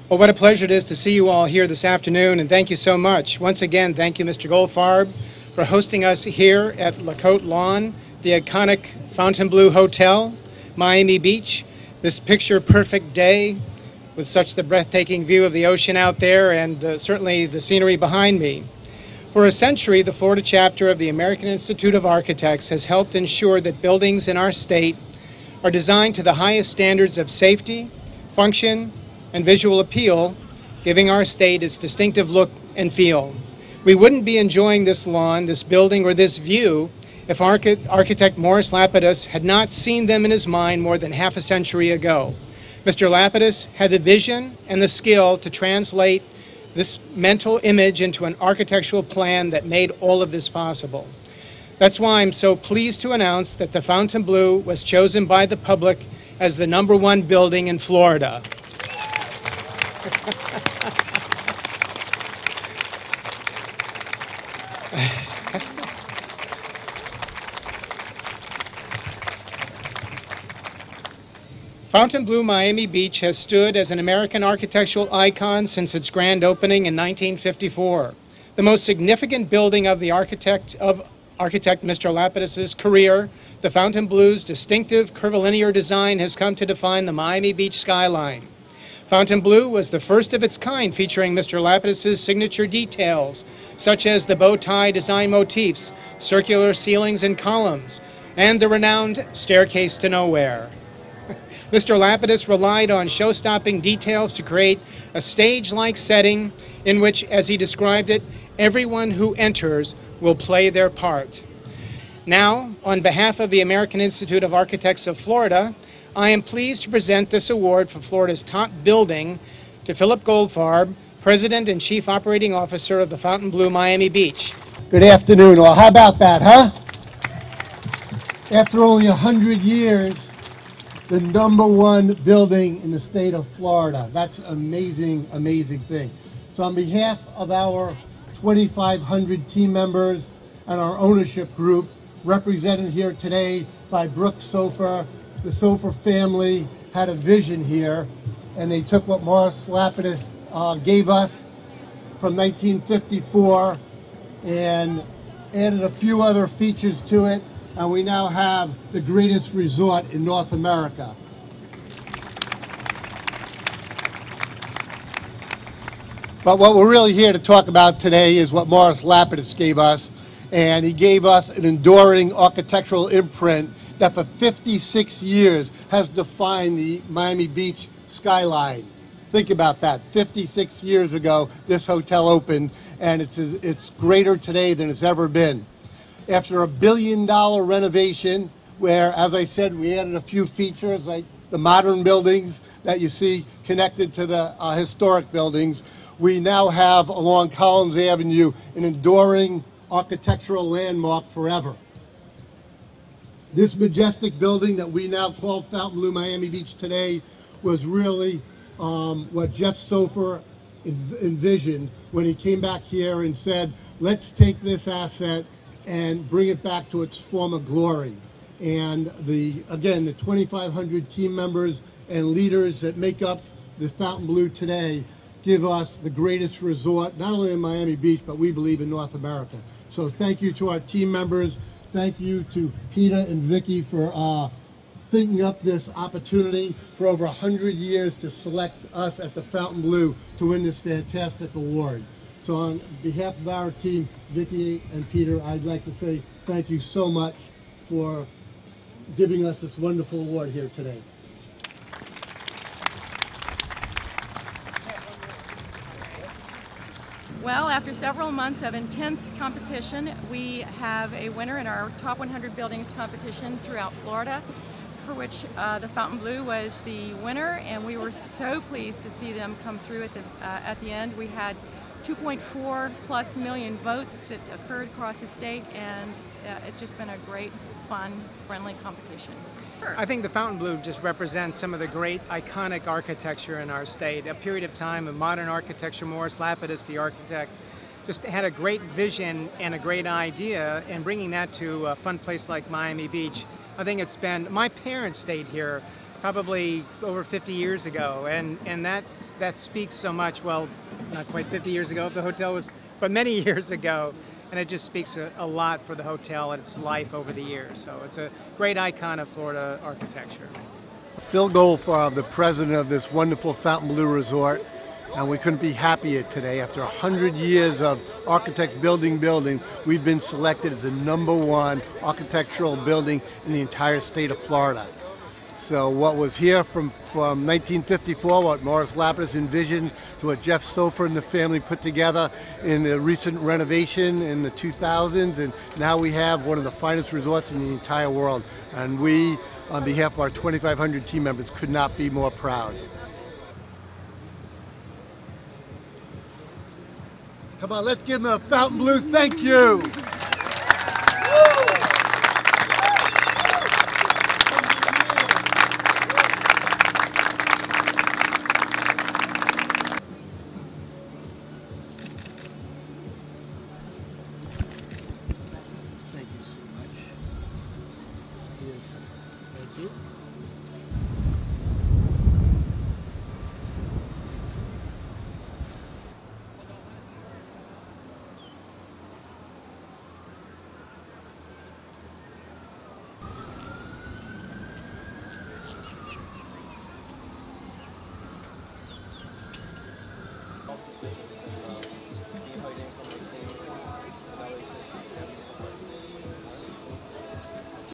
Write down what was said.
Well, what a pleasure it is to see you all here this afternoon, and thank you so much. Once again, thank you, Mr. Goldfarb, for hosting us here at La Côte Lawn, the iconic Fontainebleau Hotel, Miami Beach. This picture-perfect day with such the breathtaking view of the ocean out there and certainly the scenery behind me. For a century, the Florida chapter of the American Institute of Architects has helped ensure that buildings in our state are designed to the highest standards of safety, function, and visual appeal, giving our state its distinctive look and feel. We wouldn't be enjoying this lawn, this building, or this view if architect Morris Lapidus had not seen them in his mind more than half a century ago. Mr. Lapidus had the vision and the skill to translate this mental image into an architectural plan that made all of this possible. That's why I'm so pleased to announce that the Fontainebleau was chosen by the public as the #1 building in Florida. Fontainebleau Miami Beach has stood as an American architectural icon since its grand opening in 1954. The most significant building of the architect Mr. Lapidus's career, the Fontainebleau's distinctive curvilinear design has come to define the Miami Beach skyline. Fontainebleau was the first of its kind, featuring Mr. Lapidus's signature details, such as the bow tie design motifs, circular ceilings and columns, and the renowned staircase to nowhere. Mr. Lapidus relied on show-stopping details to create a stage-like setting in which, as he described it, everyone who enters will play their part. Now, on behalf of the American Institute of Architects of Florida, I am pleased to present this award for Florida's top building to Philip Goldfarb, President and Chief Operating Officer of the Fontainebleau Miami Beach. Good afternoon. Well, how about that, huh? After only 100 years, the #1 building in the state of Florida. That's an amazing, amazing thing. So on behalf of our 2,500 team members and our ownership group, represented here today by Brooke Sofer, the Sofer family had a vision here, and they took what Morris Lapidus gave us from 1954 and added a few other features to it, and we now have the greatest resort in North America. But what we're really here to talk about today is what Morris Lapidus gave us, and he gave us an enduring architectural imprint that for 56 years has defined the Miami Beach skyline. Think about that. 56 years ago, this hotel opened, and it's greater today than it's ever been. After a $1 billion renovation, where, as I said, we added a few features like the modern buildings that you see connected to the historic buildings, we now have along Collins Avenue an enduring architectural landmark forever. This majestic building that we now call Fontainebleau Miami Beach today was really what Jeff Sofer envisioned when he came back here and said, let's take this asset and bring it back to its former glory. And again, the 2,500 team members and leaders that make up the Fontainebleau today give us the greatest resort, not only in Miami Beach, but we believe in North America. So thank you to our team members. Thank you to Peter and Vicky for thinking up this opportunity for over 100 years to select us at the Fontainebleau to win this fantastic award. So on behalf of our team, Vicky and Peter, I'd like to say thank you so much for giving us this wonderful award here today. Well, after several months of intense competition, we have a winner in our Top 100 Buildings competition throughout Florida, for which the Fontainebleau was the winner, and we were so pleased to see them come through at the end. We had 2.4+ million votes that occurred across the state, and it's just been a great, fun, friendly competition. I think the Fontainebleau just represents some of the great iconic architecture in our state. A period of time of modern architecture. Morris Lapidus, the architect, just had a great vision and a great idea, and bringing that to a fun place like Miami Beach. I think it's been, my parents stayed here probably over 50 years ago, and that speaks so much. Well, not quite 50 years ago, the hotel was, but many years ago, and it just speaks a lot for the hotel and its life over the years. So it's a great icon of Florida architecture. Phil Goldfarb, the president of this wonderful Fontainebleau resort, and we couldn't be happier today. After 100 years of architects building, we've been selected as the #1 architectural building in the entire state of Florida. So what was here from 1954, what Morris Lapidus envisioned, to what Jeff Sofer and the family put together in the recent renovation in the 2000s, and now we have one of the finest resorts in the entire world. And we, on behalf of our 2,500 team members, could not be more proud. Come on, let's give them a Fontainebleau thank you. Thank you so much. Thank you.